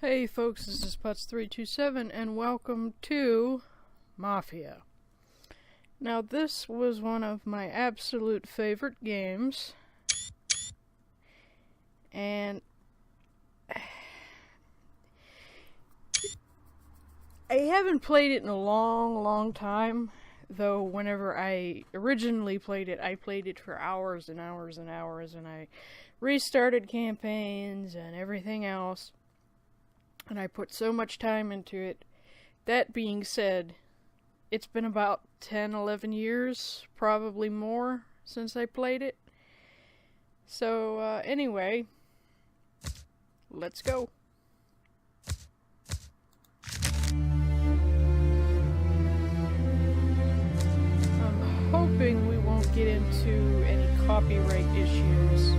Hey folks, this is Putz327 and welcome to Mafia. Now this was one of my absolute favorite games, and I haven't played it in a long time, though whenever I originally played it, I played it for hours and hours and hours, and I restarted campaigns and everything else. And I put so much time into it. That being said, it's been about 10-11 years, probably more, since I played it. So, anyway, let's go. I'm hoping we won't get into any copyright issues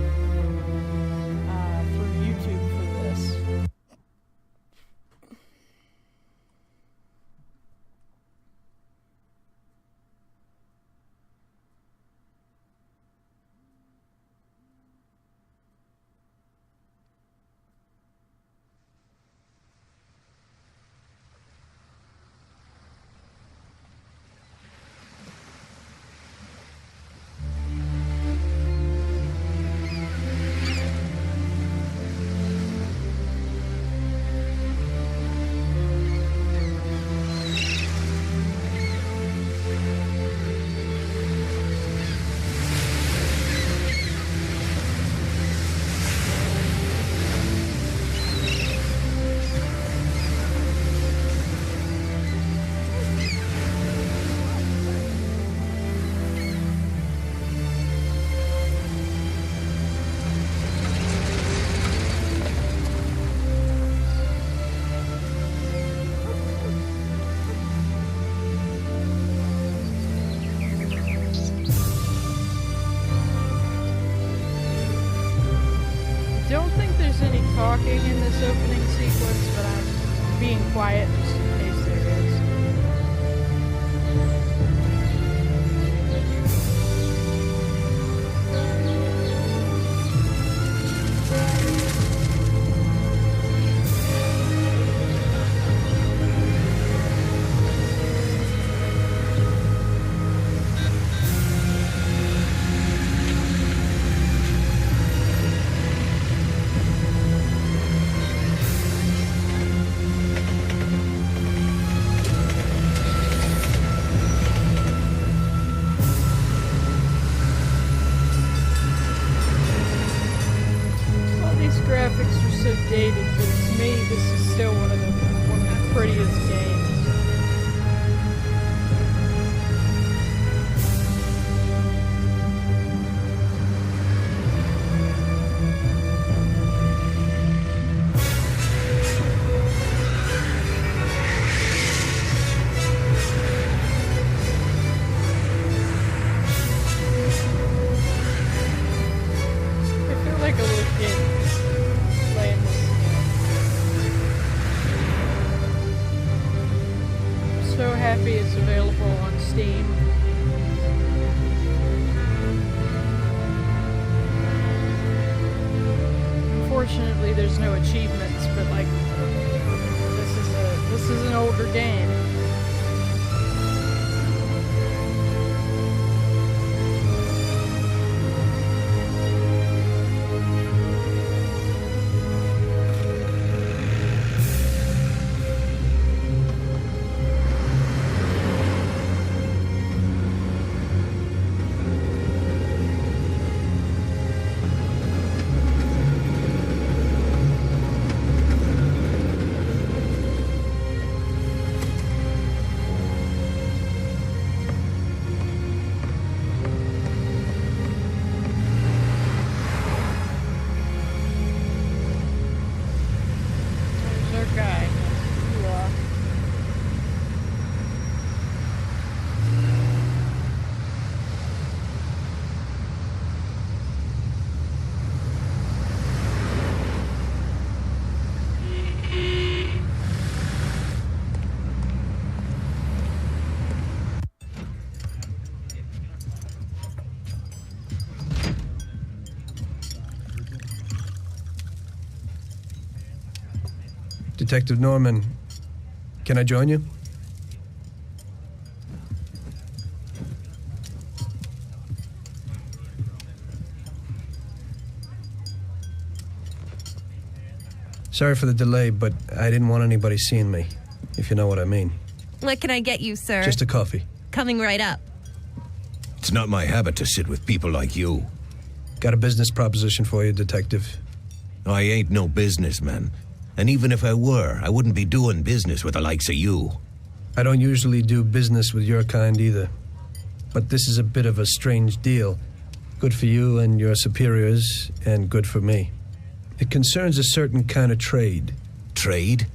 for YouTube for this. Don't think there's any talking in this opening sequence, but I'm being quiet just in case there is. Graphics are so dated, but to me this is still one of the prettiest games. I feel like a little kid. So happy it's available on Steam. Unfortunately, there's no achievements, but like this is an older game. Detective Norman, can I join you? Sorry for the delay, but I didn't want anybody seeing me, if you know what I mean. What can I get you, sir? Just a coffee. Coming right up. It's not my habit to sit with people like you. Got a business proposition for you, Detective. I ain't no businessman. And even if I were, I wouldn't be doing business with the likes of you. I don't usually do business with your kind either. But this is a bit of a strange deal. Good for you and your superiors, and good for me. It concerns a certain kind of trade. Trade?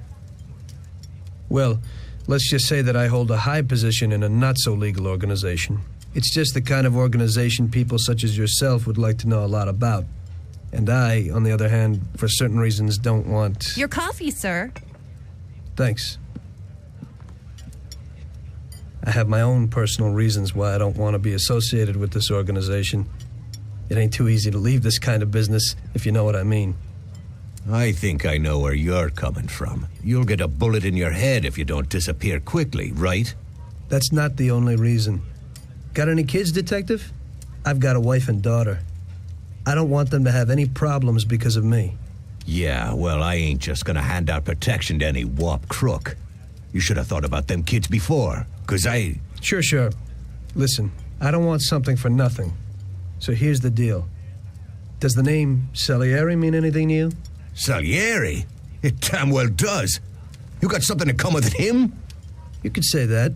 Well, let's just say that I hold a high position in a not-so-legal organization. It's just the kind of organization people such as yourself would like to know a lot about. And I, on the other hand, for certain reasons, don't want... Your coffee, sir. Thanks. I have my own personal reasons why I don't want to be associated with this organization. It ain't too easy to leave this kind of business, if you know what I mean. I think I know where you're coming from. You'll get a bullet in your head if you don't disappear quickly, right? That's not the only reason. Got any kids, Detective? I've got a wife and daughter. I don't want them to have any problems because of me. Yeah, well, I ain't just gonna hand out protection to any wop crook. You should have thought about them kids before, 'cause I... Sure. Listen, I don't want something for nothing. So here's the deal. Does the name Salieri mean anything to you? Salieri? It damn well does. You got something in common with him? You could say that.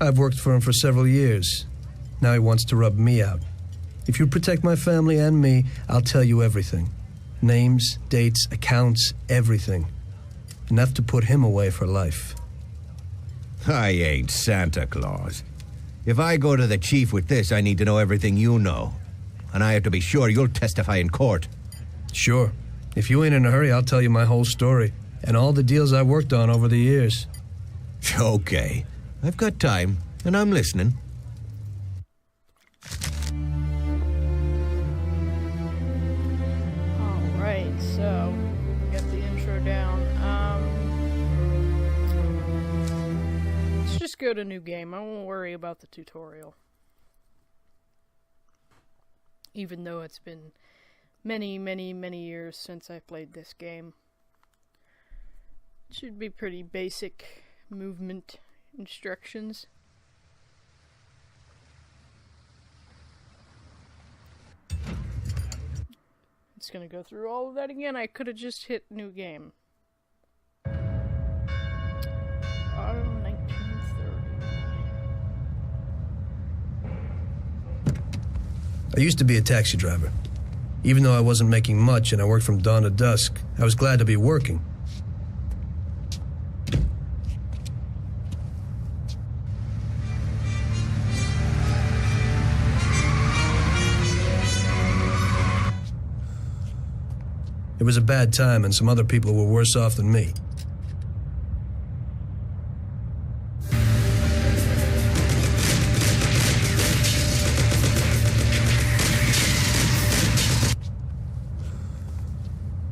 I've worked for him for several years. Now he wants to rub me out. If you protect my family and me, I'll tell you everything. Names, dates, accounts, everything. Enough to put him away for life. I ain't Santa Claus. If I go to the chief with this, I need to know everything you know. And I have to be sure you'll testify in court. Sure. If you ain't in a hurry, I'll tell you my whole story. And all the deals I worked on over the years. Okay. I've got time, and I'm listening. Alright, so we got the intro down. Let's just go to new game. I won't worry about the tutorial. Even though it's been many years since I played this game. It should be pretty basic movement instructions. It's gonna go through all of that again. I could have just hit new game. Autumn 1930. I used to be a taxi driver. Even though I wasn't making much and I worked from dawn to dusk, I was glad to be working. It was a bad time, and some other people were worse off than me.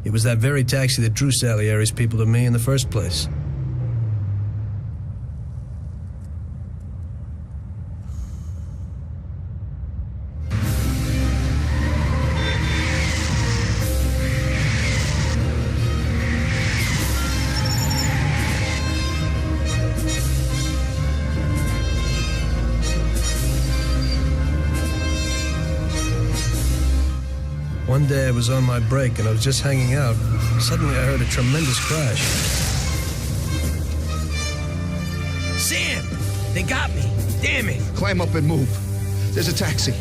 It was that very taxi that drew Salieri's people to me in the first place. One day I was on my break and I was just hanging out. Suddenly I heard a tremendous crash. Sam! They got me! Damn it! Climb up and move. There's a taxi.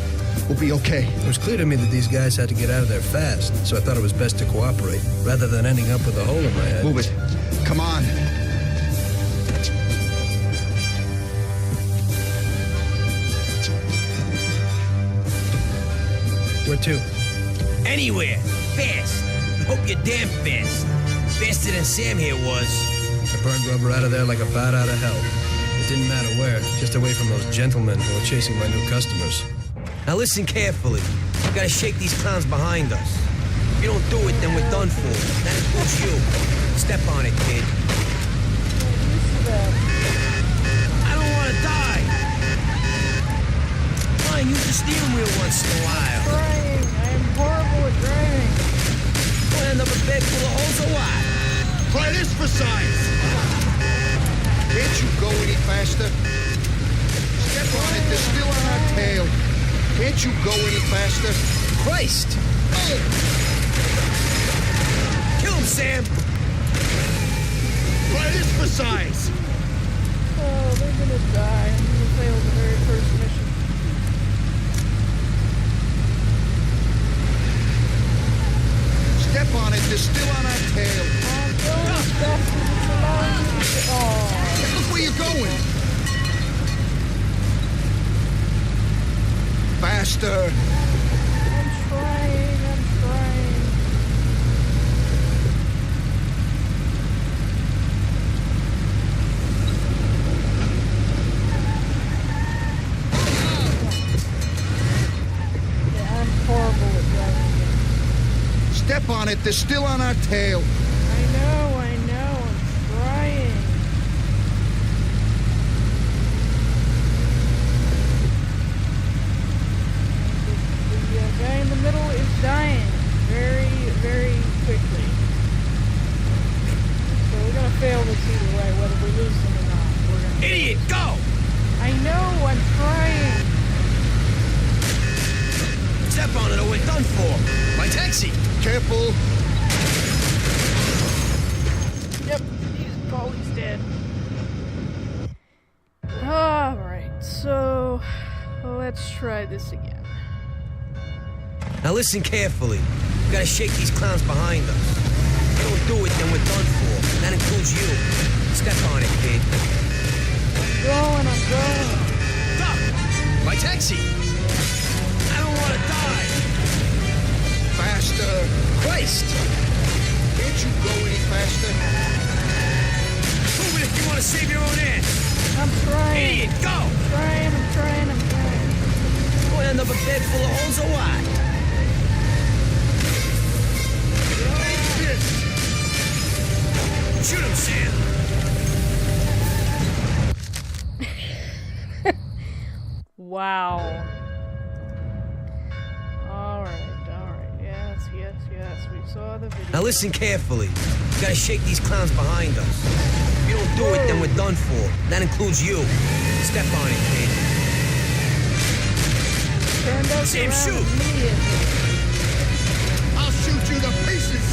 We'll be okay. It was clear to me that these guys had to get out of there fast, so I thought it was best to cooperate, rather than ending up with a hole in my head. Move it. Come on. Where to? Anywhere! Fast! Hope you're damn fast. Faster than Sam here was. I burned rubber out of there like a bat out of hell. It didn't matter where, just away from those gentlemen who were chasing my new customers. Now listen carefully. We gotta shake these clowns behind us. If you don't do it, then we're done for. That includes you. Step on it, kid. I don't want to die. Fine, use the steering wheel once in a while. Driving. I am horrible at driving. We'll end up a bed full of holes or what? Try this for size. Can't you go any faster? Step on it, they're still on our tail. Can't you go any faster? Christ! Oh! Kill him, Sam. Try this for size. Oh, they're gonna die. I'm gonna fail the very first mission. Step on it, they're still on our tail. I'm going as fast as it's allowing me to. Oh, Look where you're going. Faster. I'm trying. Yeah, I'm horrible at driving. Step on it, they're still on our tail. I know. I'm trying. The guy in the middle is dying very, very quickly. So we're gonna fail this either way, whether we lose them or not. We're gonna. Idiot, go! I know. I'm trying. Step on it or we're done for. My taxi! Careful. Yep. He's dead. All right. So let's try this again. Now listen carefully. We gotta shake these clowns behind us. If we don't do it, then we're done for. That includes you. Step on it, kid. I'm going. Stop! My taxi! I don't want to die. Faster. Christ! Can't you go any faster? Move it if you want to save your own ass. I'm trying. Idiot, go! I'm trying. We'll end up a bed full of holes or what? Shoot him, Sam. Wow. All right. Yes. We saw the video. Now listen carefully. We gotta shake these clowns behind us. If you don't do it, then we're done for. That includes you. Step on it, kid. Turned us Sam, around shoot. immediately. I'll shoot you to pieces.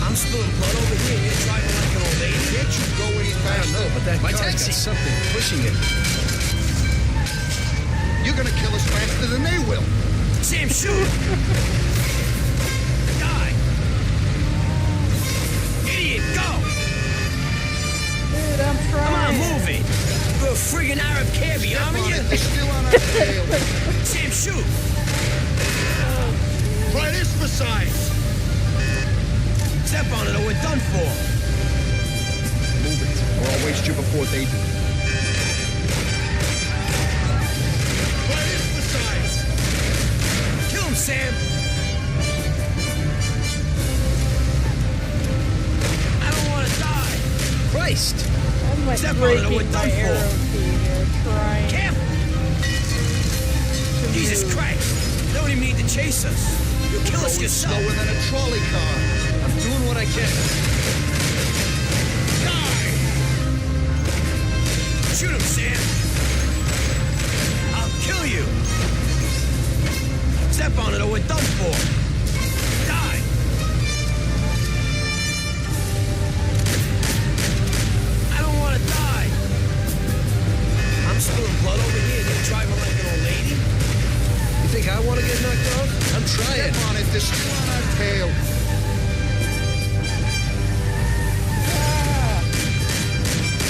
I'm spilling blood over here and you're driving like an old lady. Can't you go any I don't know, faster? but that My car's taxi. got something pushing it. You're gonna kill us faster than they will. Sam, shoot! Die! Idiot, go! Dude, I'm trying. Come on, move it! You're a friggin' Arab cabbie, Step aren't on you? it, they're still on our tail. Sam, shoot! Try this for size. Step on it or we're done for. Move it, or I'll waste you before they do. Try this for size. Kill him, Sam! I don't want to die. Christ! I'm like Step on it or we're breaking my done for. arrow key here, trying. Careful! to Jesus move. Christ! You don't even need to chase us. You'll kill us Going yourself. slower than a trolley car. I'm doing what I can. Die! Shoot him, Sam! I'll kill you! Step on it or we're done for. Die! I don't want to die. I'm spilling blood over here and you're driving like an old lady? You think I want to get knocked off? I'm trying. Step on it, they're still on our tail.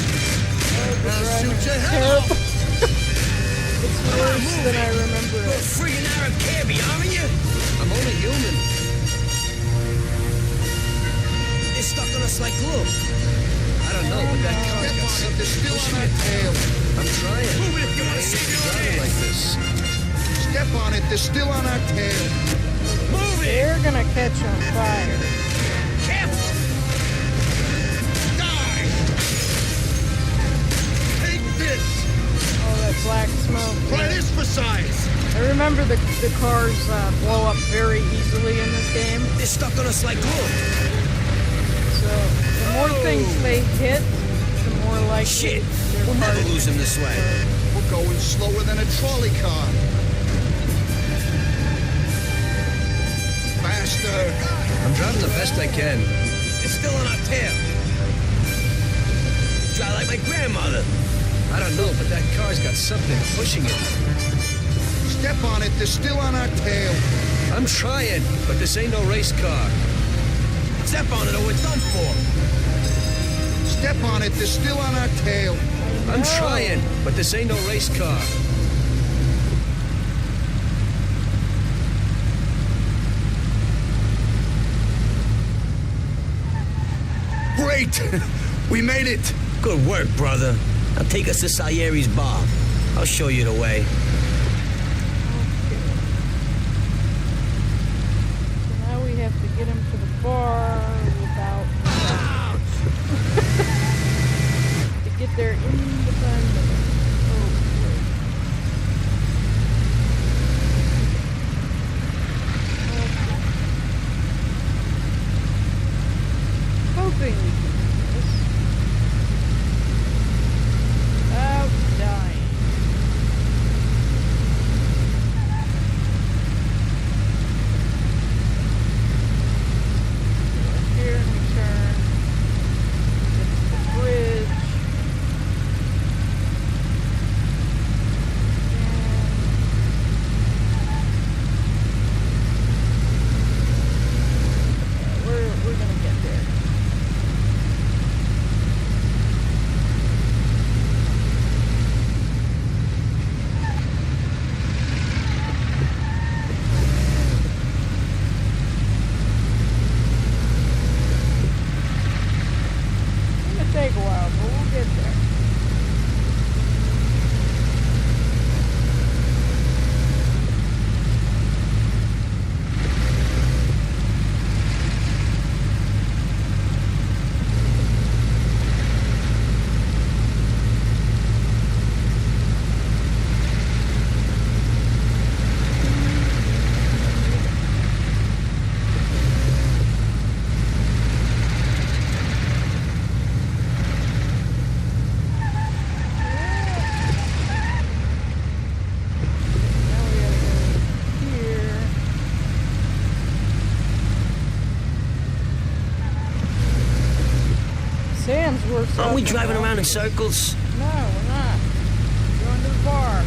I'll shoot your head off. It's worse than I remember You're a it. friggin' Arab cabbie, aren't you? I'm only human. They're stuck on us like glue. I don't know, but that car's Step got on it, something they're still pushing on our it. tail. I'm trying. Move it if you want to save your own Driving like ass. this. Step on it, they're still on our tail. Move it! They're gonna catch on fire. Careful! remember the cars blow up very easily in this game. They're stuck on us like glue. So the more things they hit, the more likely Shit, their we'll never cars lose them this way. We're going slower than a trolley car. Faster. I'm driving the best I can. They're still on our tail. Drive like my grandmother. I don't know, but that car's got something pushing it. Step on it, they're still on our tail. I'm trying, but this ain't no race car. Step on it or we're done for. Step on it, they're still on our tail. I'm trying, but this ain't no race car. Great! We made it! Good work, brother. Now take us to Salieri's bar. I'll show you the way. So now we have to get him to the bar without to get there in the time limit. Oh, boy. Hoping we can do this. Without dying. Here and we turn. Get to the bridge. And we're gonna get there. It's gonna take a while, but we'll get there. Now we gotta go here. Sam's worse Aren't off we than driving I around in am. circles? No, we're not. We're going to the bar.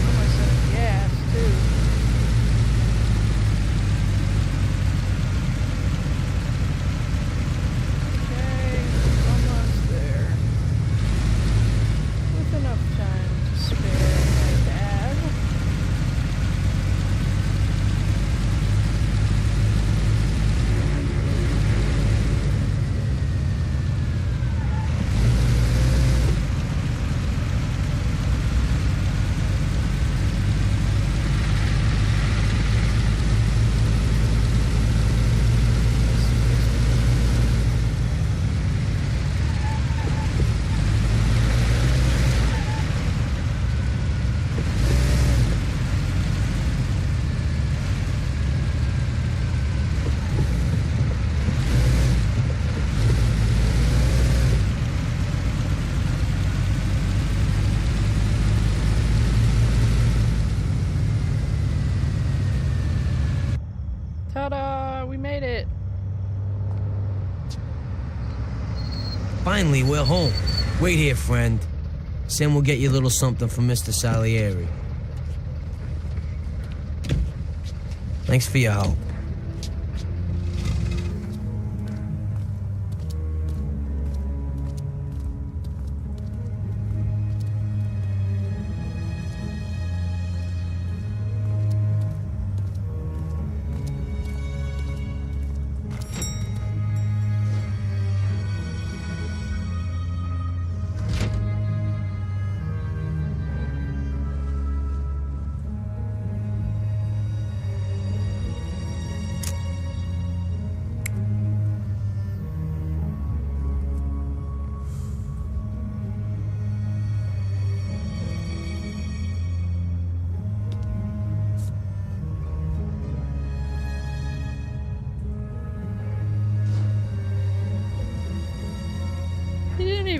Almost out of gas, too. Okay, almost there. With enough time to spare, my dad. Ta-da! We made it! Finally, we're home. Wait here, friend. Sam will get you a little something from Mr. Salieri. Thanks for your help.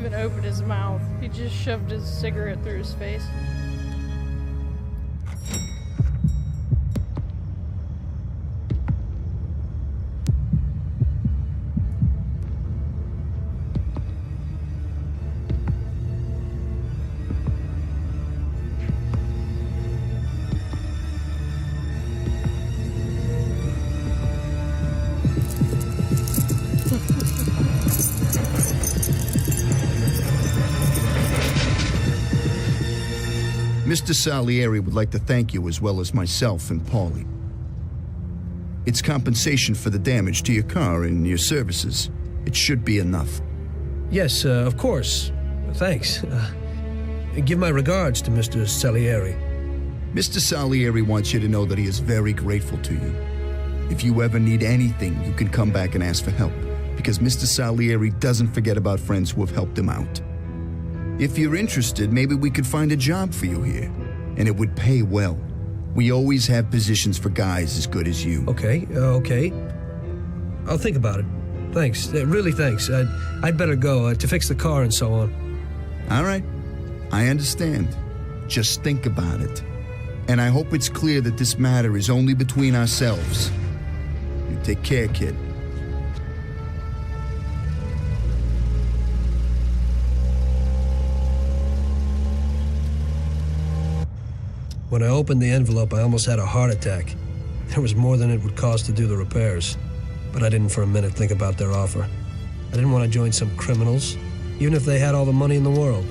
even open his mouth. He just shoved his cigarette through his face. Mr. Salieri would like to thank you as well as myself and Paulie. It's compensation for the damage to your car and your services. It should be enough. Yes, of course. Thanks. Give my regards to Mr. Salieri. Mr. Salieri wants you to know that he is very grateful to you. If you ever need anything, you can come back and ask for help, because Mr. Salieri doesn't forget about friends who have helped him out. If you're interested, maybe we could find a job for you here, and it would pay well. We always have positions for guys as good as you. Okay. I'll think about it. Thanks. Really thanks. I'd better go to fix the car and so on. All right. I understand. Just think about it. And I hope it's clear that this matter is only between ourselves. You take care, kid. When I opened the envelope, I almost had a heart attack. There was more than it would cost to do the repairs. But I didn't for a minute think about their offer. I didn't want to join some criminals, even if they had all the money in the world.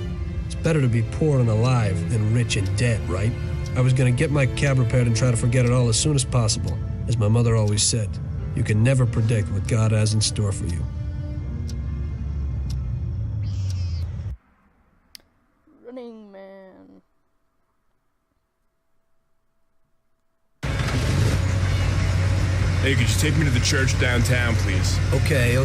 It's better to be poor and alive than rich and dead, right? I was going to get my cab repaired and try to forget it all as soon as possible. As my mother always said, you can never predict what God has in store for you. Running Man. Hey, could you take me to the church downtown, please? Okay.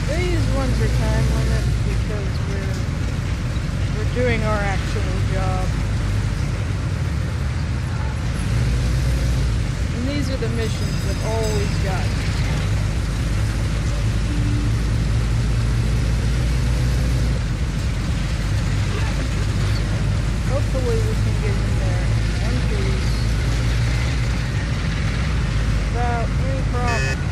These ones are time limit because we're doing our actual job. And these are the missions that always got me. Hopefully we can get in there in one piece without any problems.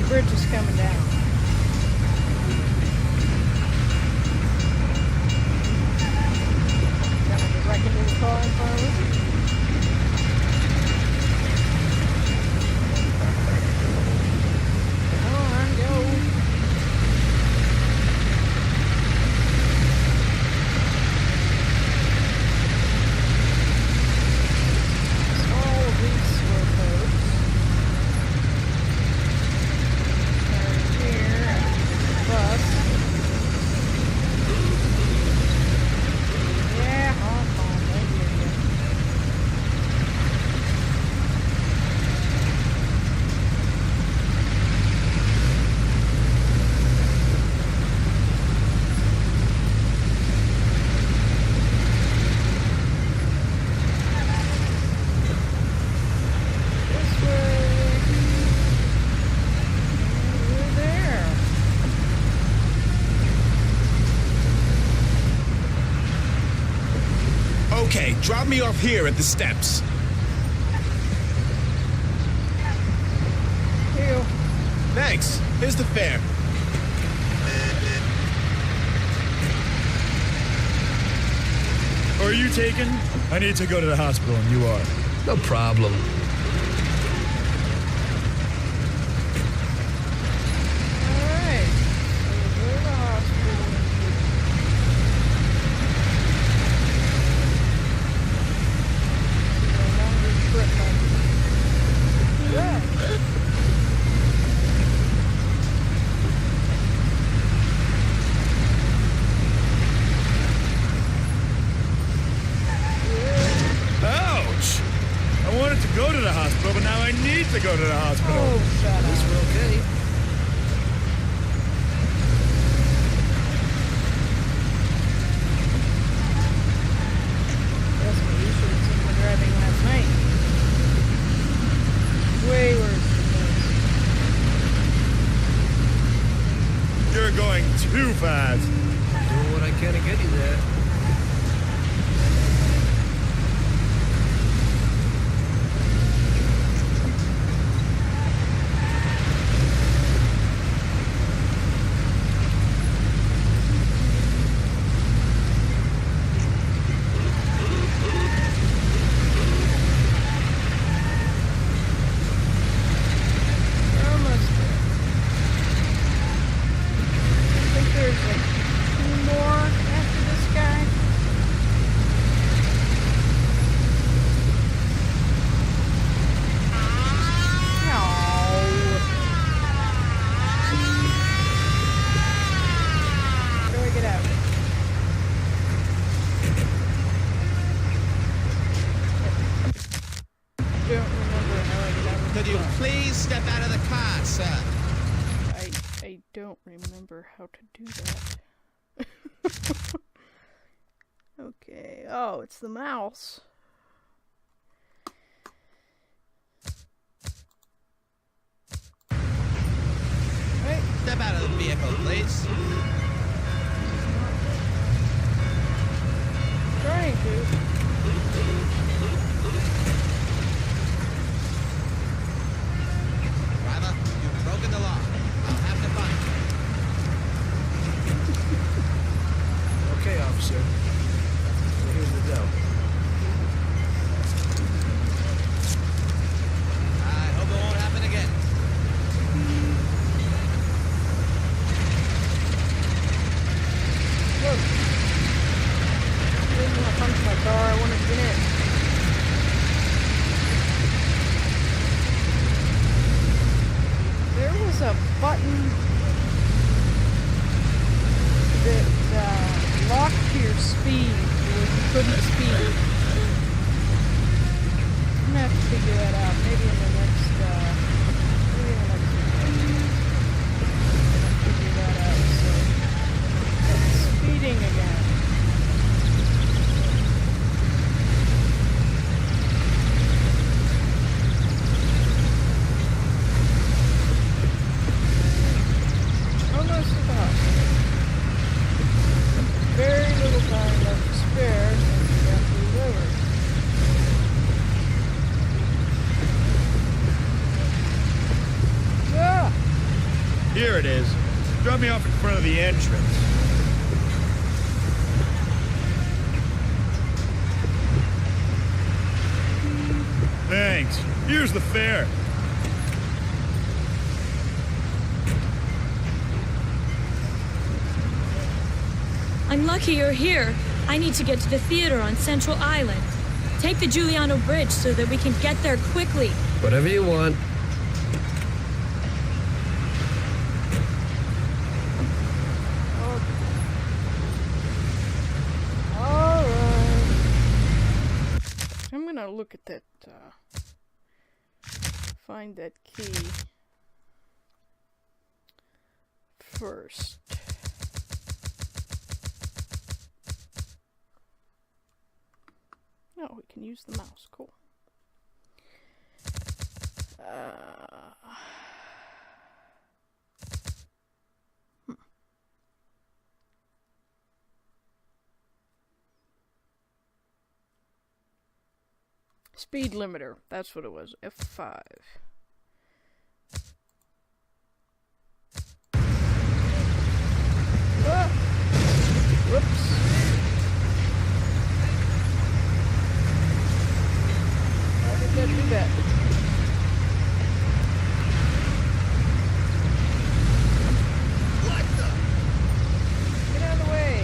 Bridge is coming down. Gonna get back into the car in front of us. Come on, go. All of these slowpokes. Bus. Yeah, Hong Kong, I hear ya. This way. Over there. Okay, drop me off here at the steps. Here you go. Thanks. Here's the fare. Are you taken? I need to go to the hospital, and you are. No problem. Alright. So we'll go to the hospital. No longer trip on. Yeah. hospital, but now I need to go to the hospital. Oh, shut At least up. we're okay. That's what you should have seen me driving last night. Way worse than this. You're going too fast. Doing what I can to get you there. Almost there. I think there's like 2 more after this guy. No. How do I get out? I don't remember how I get out of Could the you car. please step out of the car, sir? I don't remember how to do that. Okay. Oh, it's the mouse. Right. Step out of the vehicle, please. Trying to. Driver, you've broken the law. I'll have to find you. Okay, officer. Well, here's the dough. I hope it won't happen again. Look. I didn't want to punch my car. I wanted to get in. There was a button that locked your speed where you couldn't speed. I'm gonna have to figure that out. Maybe in the next video. Figure that out. So that's speeding again. Almost at the hospital. Very little time left to spare since the after is over. Ah! Here it is. Drop me off in front of the entrance. Thanks. Here's the fare. I'm lucky you're here. I need to get to the theater on Central Island. Take the Giuliano Bridge so that we can get there quickly. Whatever you want. Alright. I'm gonna look at that, find that key first. Oh, we can use the mouse. Cool. Speed limiter. That's what it was. F5. Ah! Whoops. How did that do that? What the? Get out of the way.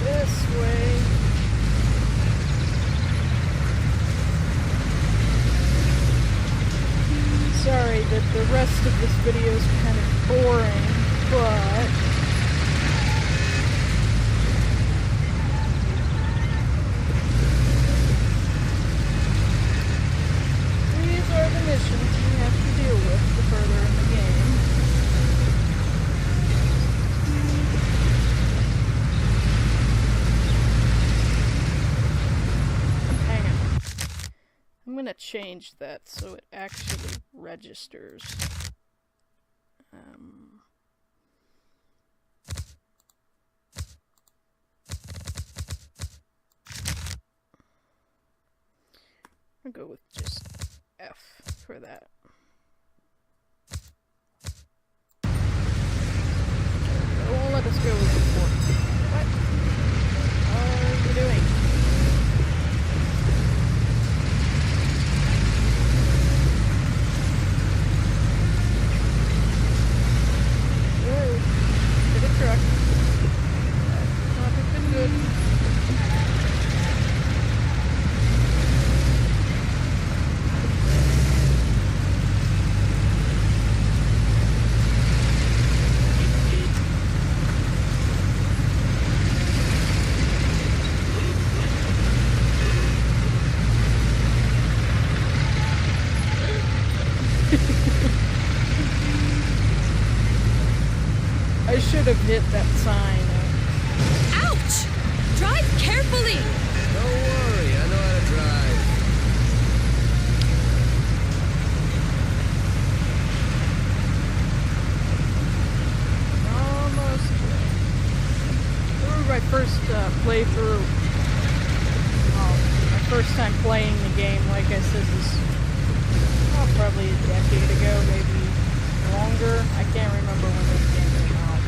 This way. Sorry that the rest of this video is kind of boring, but to change that so it actually registers. I'll go with just F for that. It won't let us go with report. What are you doing? Whoa. Hit a truck. That's not been good. I should have hit that sign. Ouch! Drive carefully! Don't worry, I know how to drive. Almost there. Remember my first playthrough. My first time playing the game, like I said, was probably a decade ago, maybe longer. I can't remember when this game came out.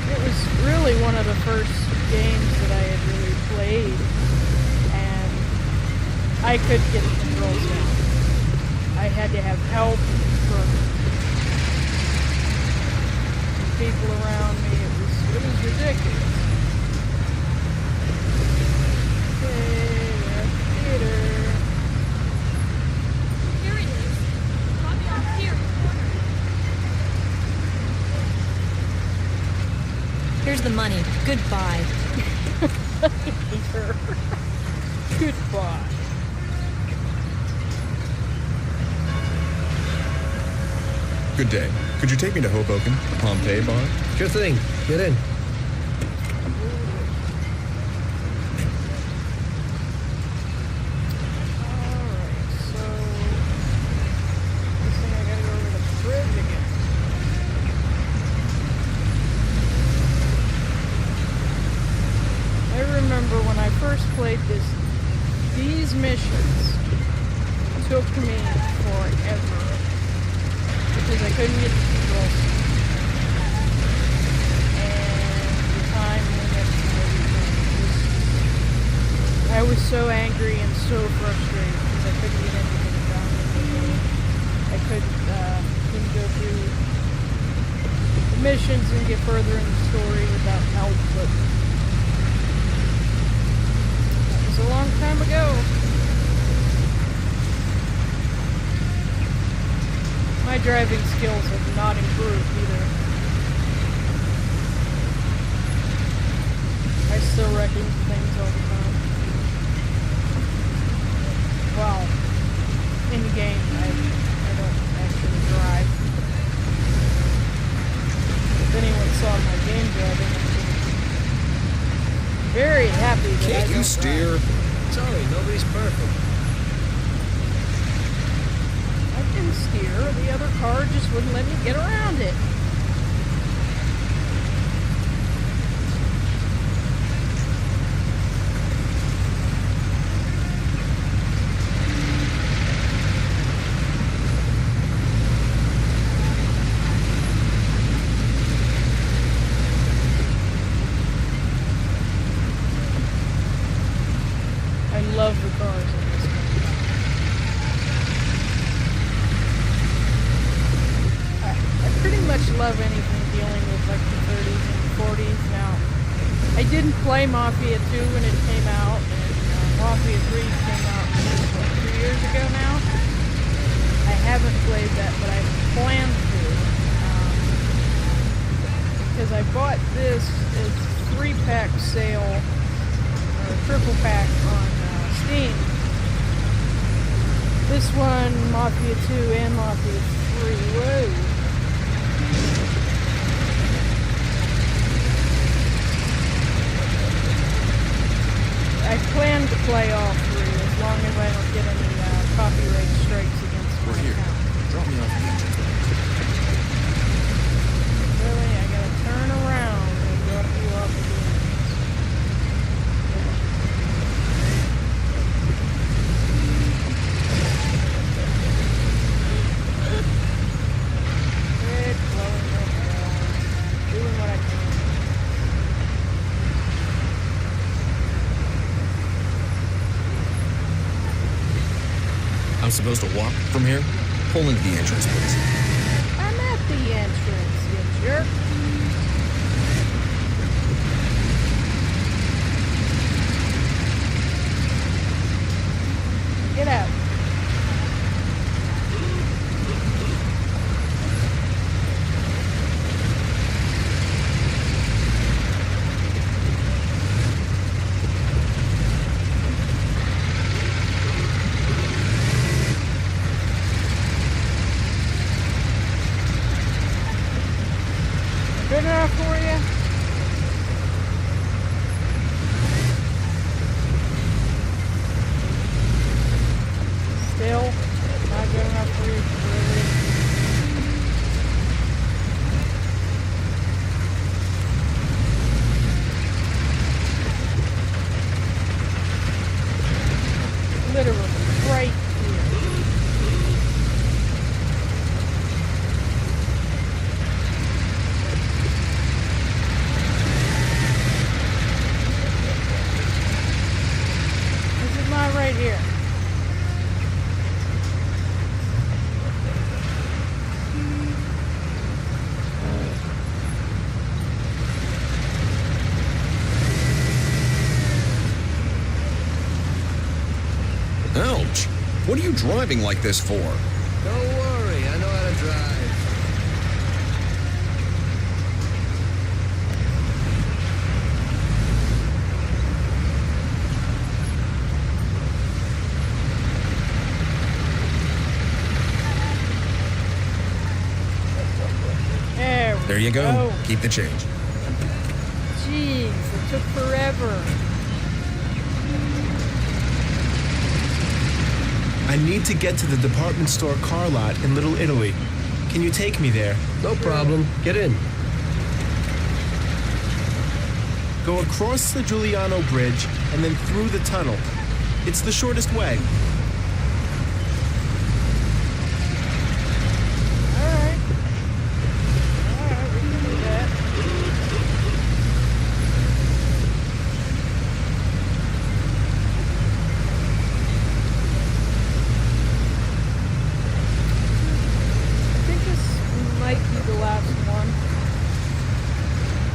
It was really one of the first games that I had really played, and I couldn't get the controls down. I had to have help from people around me. It was ridiculous. Okay, that's theater. Here it is. Copy off here. Here's the money. Goodbye. Goodbye. Good day. Could you take me to Hoboken, the Pompeii bar? Sure thing. Get in. Alright, so this thing I gotta go over the bridge again. I remember when I first played this, these missions took me forever because I couldn't get the controls. And the time limit and everything. I was so angry and so frustrated because I couldn't get anything done in the game. I couldn't go through the missions and get further in the story without help, but that was a long time ago. My driving skills have not improved either. I still wreck into things all the time. Well, in the game, I don't actually drive. If anyone saw my game driving, I'd be very happy that I Can't don't you steer? drive. Sorry, nobody's perfect. I can steer, the other car just wouldn't let me get around it. I love the cars in this game. I pretty much love anything dealing with like the 30s and 40s now. I didn't play Mafia 2 when it came out, and Mafia 3 came out, what, 2 years ago now? I haven't played that, but I plan to. Because I bought this as a 3-pack sale, or a triple pack on Steam. This one, Mafia 2 and Mafia 3. Whoa. I I'm supposed to walk from here? Pull into the entrance, please. I'm at the entrance, you jerk. Get out. Good enough for you? Still not good enough for you, really? Literally, right here. This is not right here. Ouch! What are you driving like this for? Don't worry, I know how to drive. There you go. Keep the change. Jeez, it took forever. I need to get to the department store car lot in Little Italy. Can you take me there? No problem. Get in. Go across the Giuliano Bridge and then through the tunnel. It's the shortest way. Alright. Alright, we can do that. I think this might be the last one.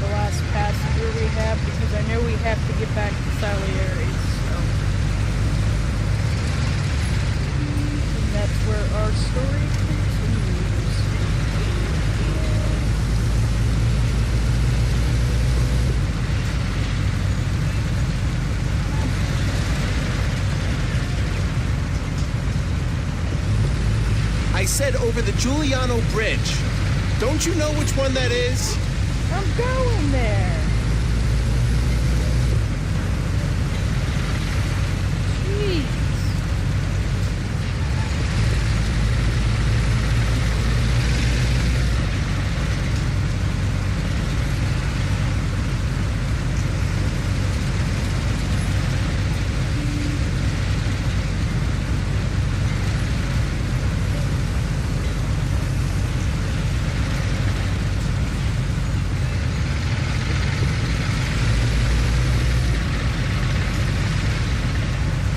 The last passenger we have, because I know we have to get back to Salieri, so. And that's where our story continues. I said over the Giuliano Bridge. Don't you know which one that is? I'm going there. Jeez.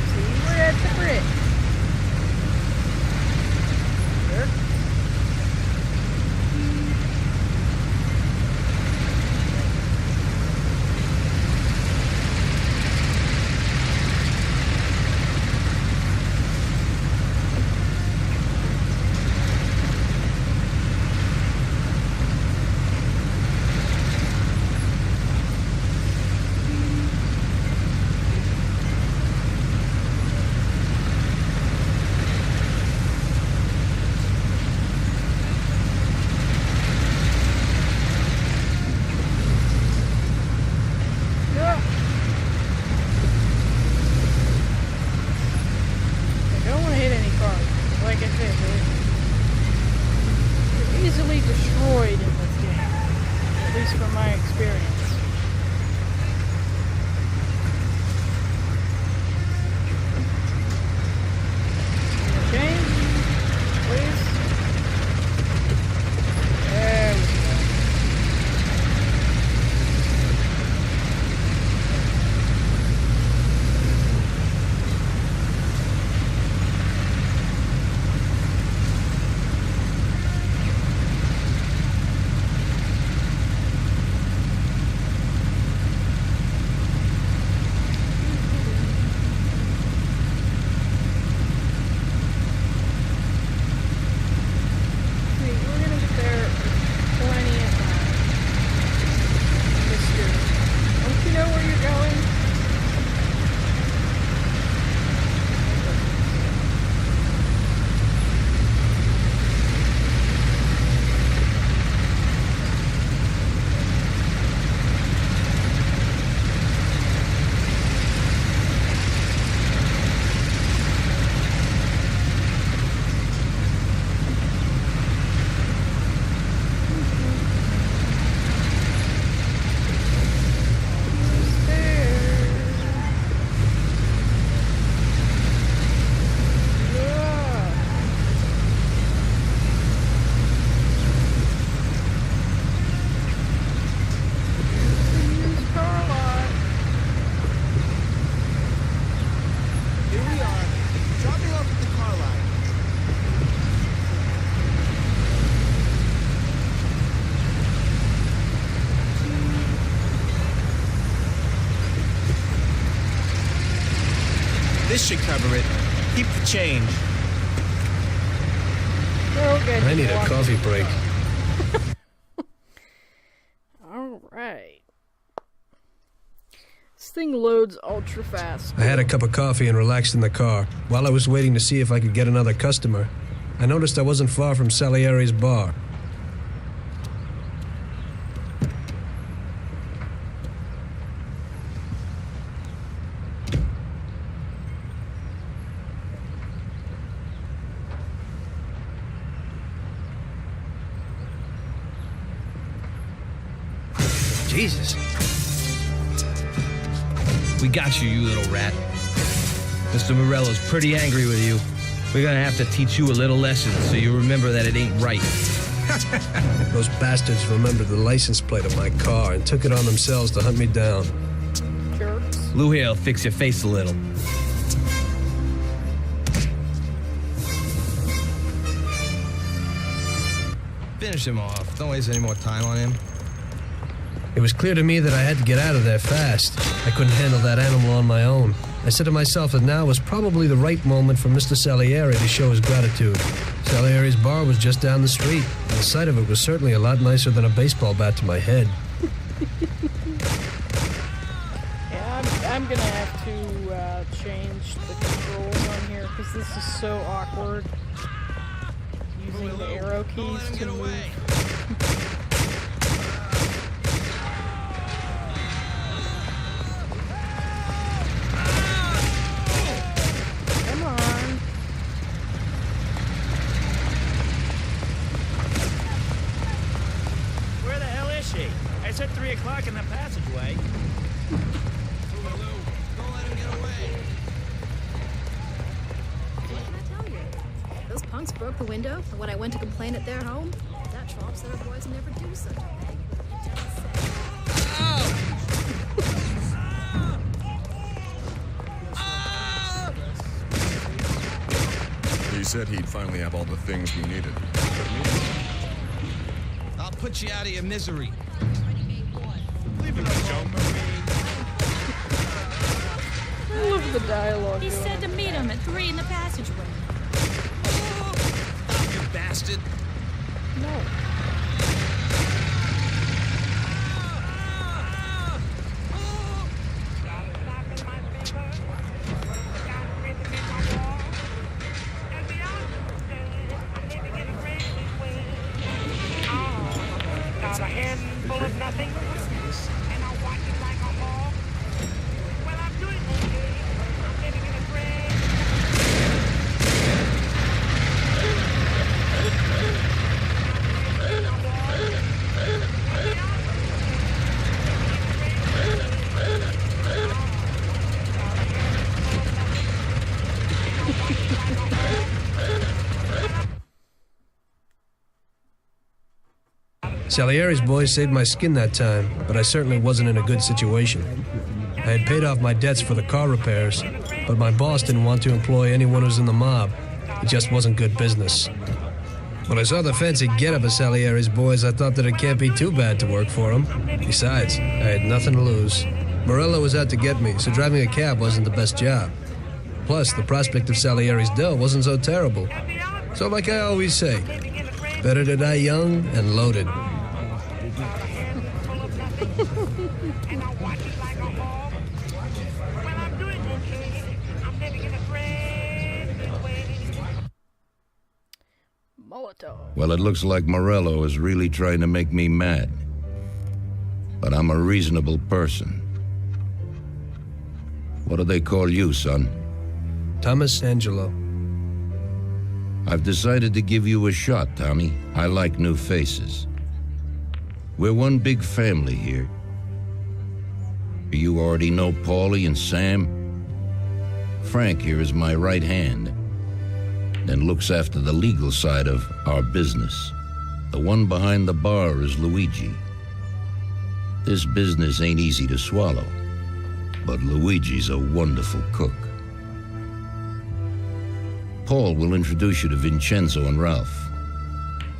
See, we're at the bridge. Sure. Yeah. I don't want to hit any cars. Like I said, they're easily destroyed in this game. At least from my experience. Change, please. There we go. This should cover it. Keep the change. Okay, I need a coffee break. All right. This thing loads ultra fast. I had a cup of coffee and relaxed in the car. While I was waiting to see if I could get another customer, I noticed I wasn't far from Salieri's bar. Jesus. We got you, you little rat. Mr. Morello's pretty angry with you. We're gonna have to teach you a little lesson so you remember that it ain't right. Those bastards remembered the license plate of my car and took it on themselves to hunt me down. Jerks. Lou here'll fix your face a little. Finish him off. Don't waste any more time on him. It was clear to me that I had to get out of there fast. I couldn't handle that animal on my own. I said to myself that now was probably the right moment for Mr. Salieri to show his gratitude. Salieri's bar was just down the street, and the sight of it was certainly a lot nicer than a baseball bat to my head. Yeah, I'm gonna have to change the controls on here because this is so awkward. Using the arrow keys to move. I said 3 o'clock in the passageway. Don't let him get away. What can I tell you? Those punks broke the window, and when I went to complain at their home, that tromp said our boys would never do such a thing. He said he'd finally have all the things we needed. I'll put you out of your misery. Leave it alone, Marie. I love the dialogue. He said to meet him at 3 in the passageway. Stop, you bastard. No. A handful of nothing, and I'll watch it like a hawk. Well, I'm doing okay. I'm living in a Salieri's boys saved my skin that time, but I certainly wasn't in a good situation. I had paid off my debts for the car repairs, but my boss didn't want to employ anyone who was in the mob. It just wasn't good business. When I saw the fancy getup of Salieri's boys, I thought that it can't be too bad to work for them. Besides, I had nothing to lose. Morello was out to get me, so driving a cab wasn't the best job. Plus, the prospect of Salieri's dough wasn't so terrible. So like I always say, better to die young and loaded. and I'll watch it like a hawk. Well, I'm doing okay. I'm living in a brand new way. Molotov. Well, it looks like Morello is really trying to make me mad. But I'm a reasonable person. What do they call you, son? Thomas Angelo. I've decided to give you a shot, Tommy. I like new faces. We're one big family here. You already know Paulie and Sam. Frank here is my right hand and looks after the legal side of our business. The one behind the bar is Luigi. This business ain't easy to swallow, but Luigi's a wonderful cook. Paul will introduce you to Vincenzo and Ralph.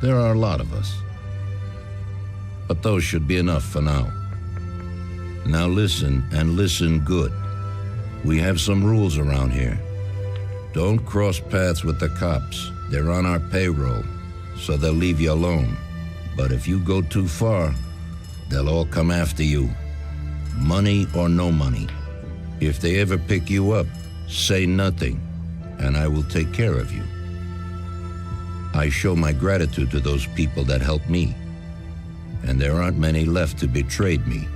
There are a lot of us, but those should be enough for now. Now listen, and listen good. We have some rules around here. Don't cross paths with the cops. They're on our payroll, so they'll leave you alone. But if you go too far, they'll all come after you. Money or no money. If they ever pick you up, say nothing, and I will take care of you. I show my gratitude to those people that helped me, and there aren't many left who betrayed me.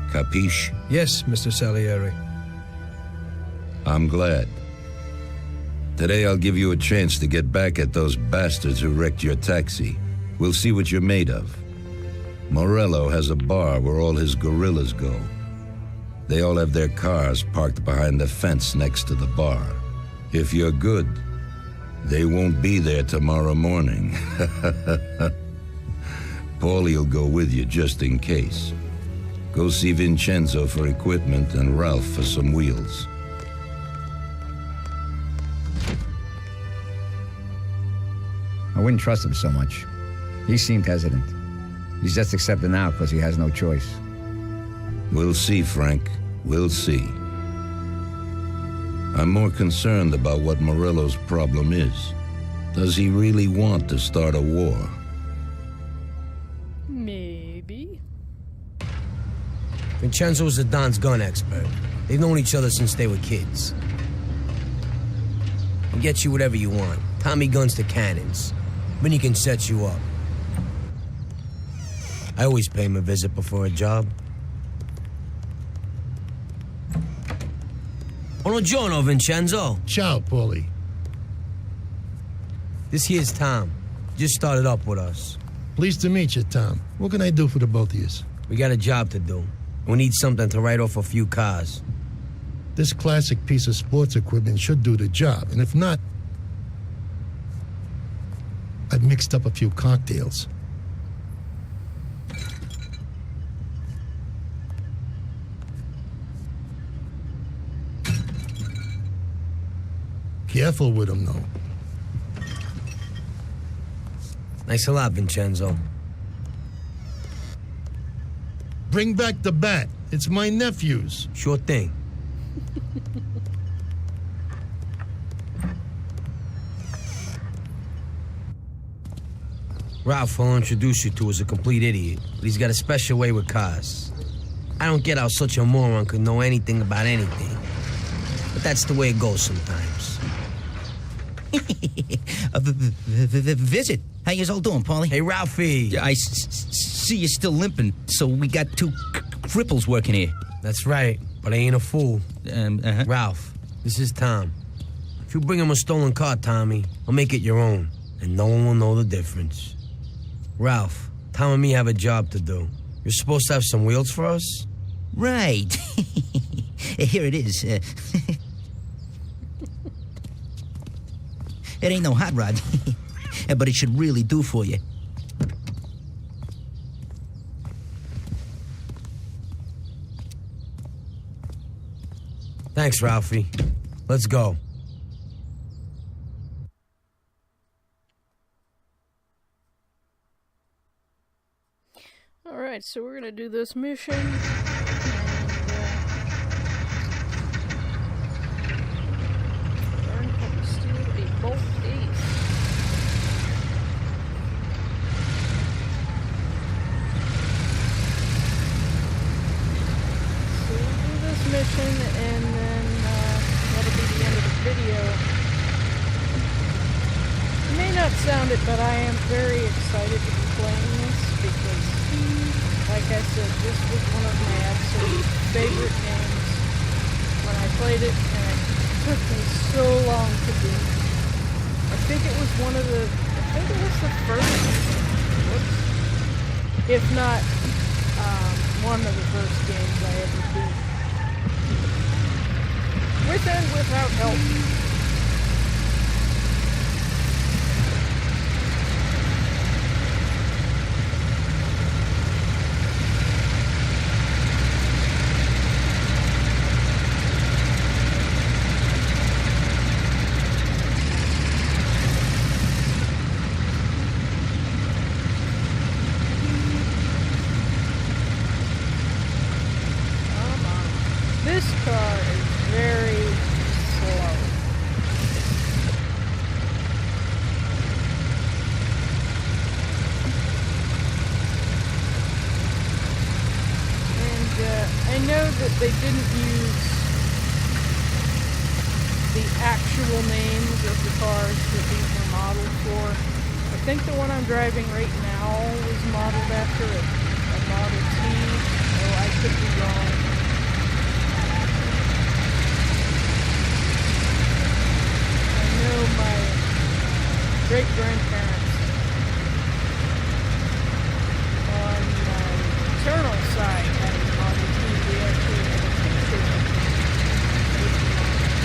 Capiche? Yes, Mr. Salieri. I'm glad. Today I'll give you a chance to get back at those bastards who wrecked your taxi. We'll see what you're made of. Morello has a bar where all his gorillas go. They all have their cars parked behind the fence next to the bar. If you're good, they won't be there tomorrow morning. Paulie'll go with you just in case. Go see Vincenzo for equipment and Ralph for some wheels. I wouldn't trust him so much. He seemed hesitant. He's just accepting now because he has no choice. We'll see, Frank. We'll see. I'm more concerned about what Morello's problem is. Does he really want to start a war? Maybe. Vincenzo's the Don's gun expert. They've known each other since they were kids. I'll get you whatever you want. Tommy guns to cannons. Then he can set you up. I always pay him a visit before a job. Buongiorno, Vincenzo. Ciao, Paulie. This here's Tom. Just started up with us. Pleased to meet you, Tom. What can I do for the both of you? We got a job to do. We need something to write off a few cars. This classic piece of sports equipment should do the job, and if not, I've mixed up a few cocktails. Careful with them, though. Thanks a lot, Vincenzo. Bring back the bat. It's my nephew's. Sure thing. Ralph, I'll introduce you to is a complete idiot, but he's got a special way with cars. I don't get how such a moron could know anything about anything. But that's the way it goes sometimes. Visit. How you all doing, Paulie? Hey, Ralphie. I see you're still limping, so we got two cripples working here. That's right, but I ain't a fool. Ralph, this is Tom. If you bring him a stolen car, Tommy, I'll make it your own, and no one will know the difference. Ralph, Tom and me have a job to do. You're supposed to have some wheels for us? Right. Here it is. It ain't no hot rod, but it should really do for you. Thanks, Ralphie. Let's go. Alright, so we're gonna do this mission. Learn how to steal a bolt ace. So we'll do this mission, and then that'll be the end of the video. It may not sound it, but I am very excited to be playing this because, like I said, this was one of my absolute favorite games when I played it, and it took me so long to beat. I think it was the first, if not one of the first games I ever beat. With and without help. This car is very slow. that they didn't use the actual names of the cars that these were modeled for. I think the one I'm driving right now was modeled after a Model T, though I could be wrong. I know my great-grandparents on my maternal side had a Model T. We actually had a picture of it with the Model T.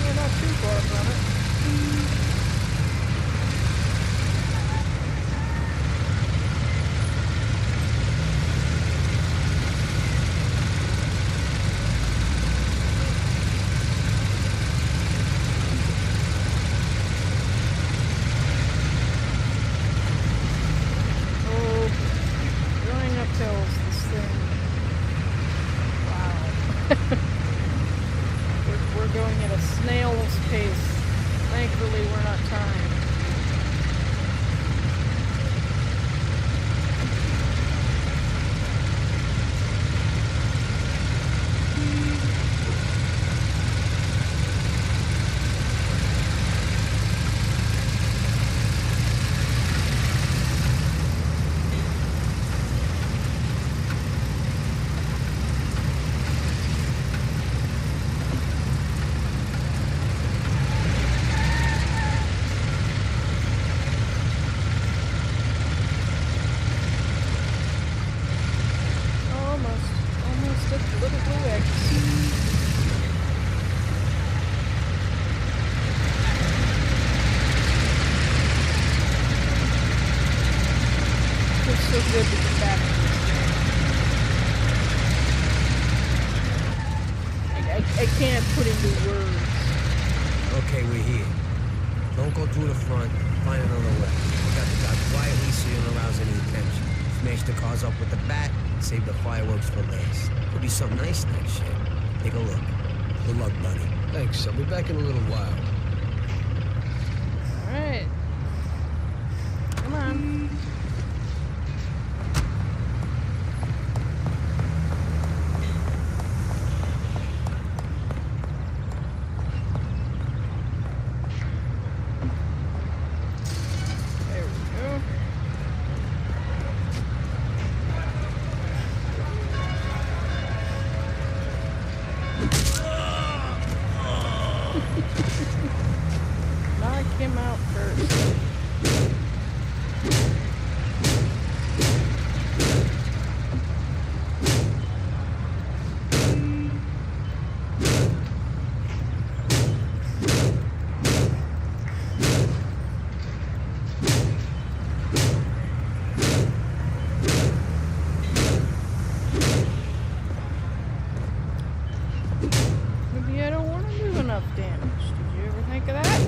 We're not too far from it. We're going at a snail's pace. Thankfully, we're not timed. So good to get back in this game. I can't put into words. Okay, we're here. Don't go through the front. Find another way. We got the guy quietly so you don't arouse any attention. Smash the cars up with the bat. Save the fireworks for last. Could be something nice next year. Take a look. Good luck, buddy. Thanks. I'll be back in a little while. All right. Come on. Knock him out first. Maybe I don't want to do enough damage. Did you ever think of that?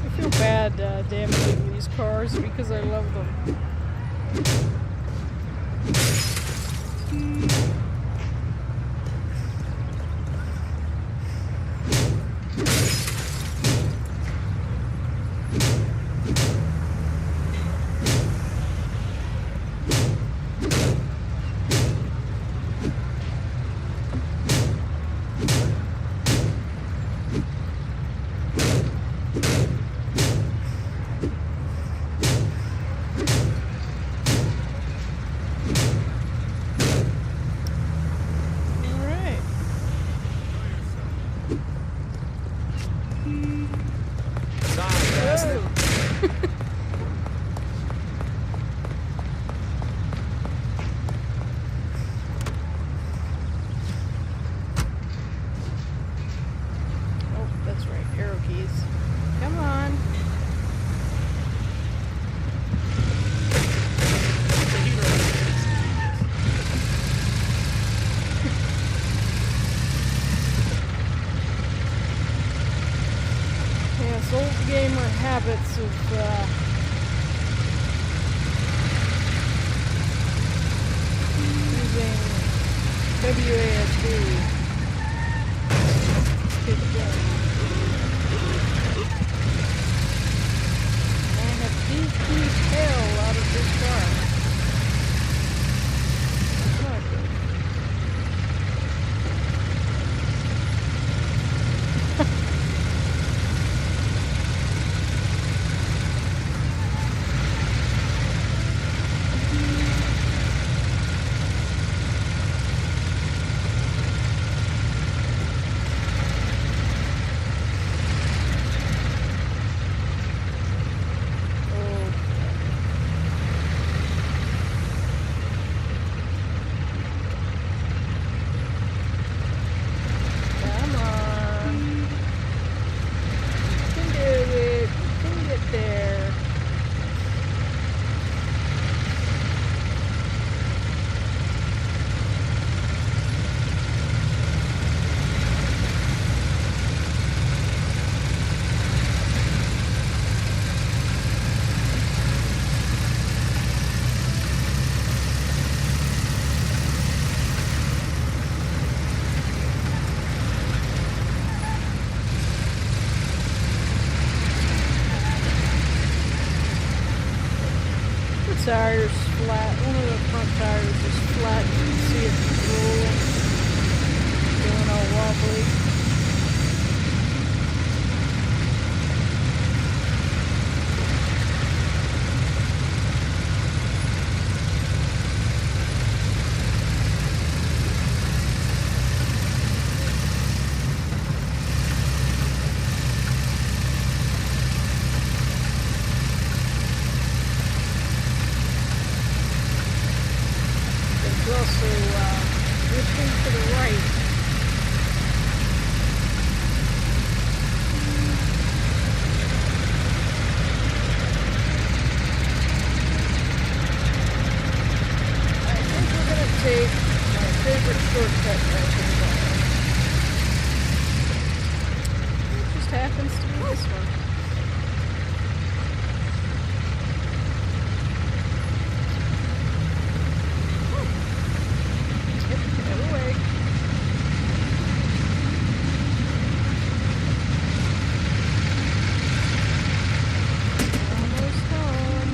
I feel bad damaging these cars because I love them. gamer habits of using WASD. I have deep hell out of this car. That's not good. Come on. You can do it. You can get there. The tire's flat. One of the front tires is flat. You can see it rolling, going all wobbly. There's also drifting to the right. I think we're going to take my favorite shortcut back in the It just happens to be this one. Get away. Almost home.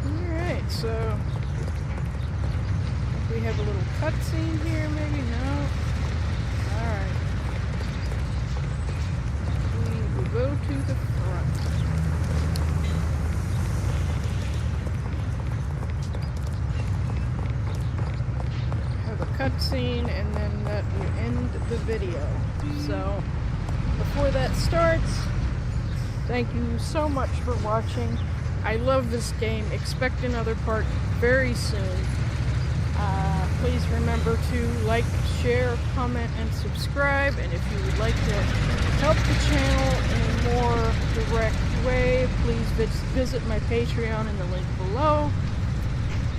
Alright, so we have a little cutscene here, maybe? No? Alright. We will go to the front. Have a cutscene and then that will end the video. So, before that starts, thank you so much for watching. I love this game. Expect another part very soon. Please remember to like, share, comment, and subscribe. And if you would like to help the channel in a more direct way, please visit my Patreon in the link below.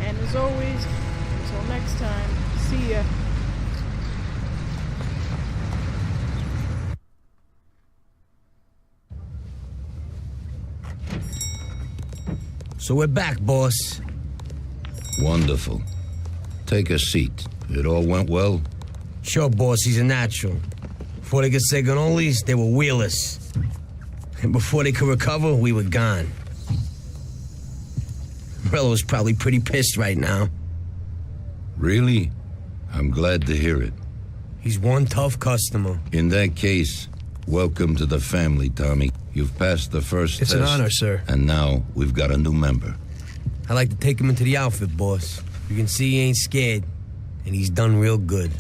And as always, until next time, see ya. So we're back, boss. Wonderful. Take a seat. It all went well? Sure, boss, he's a natural. Before they could say cannolis, they were wheelers. And before they could recover, we were gone. Morello's probably pretty pissed right now. Really? I'm glad to hear it. He's one tough customer. In that case, welcome to the family, Tommy. You've passed the first It's test. an honor, sir. And now we've got a new member. I'd like to take him into the outfit, boss. You can see he ain't scared, and he's done real good.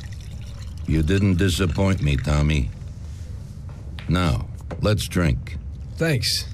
You didn't disappoint me, Tommy. Now, let's drink. Thanks.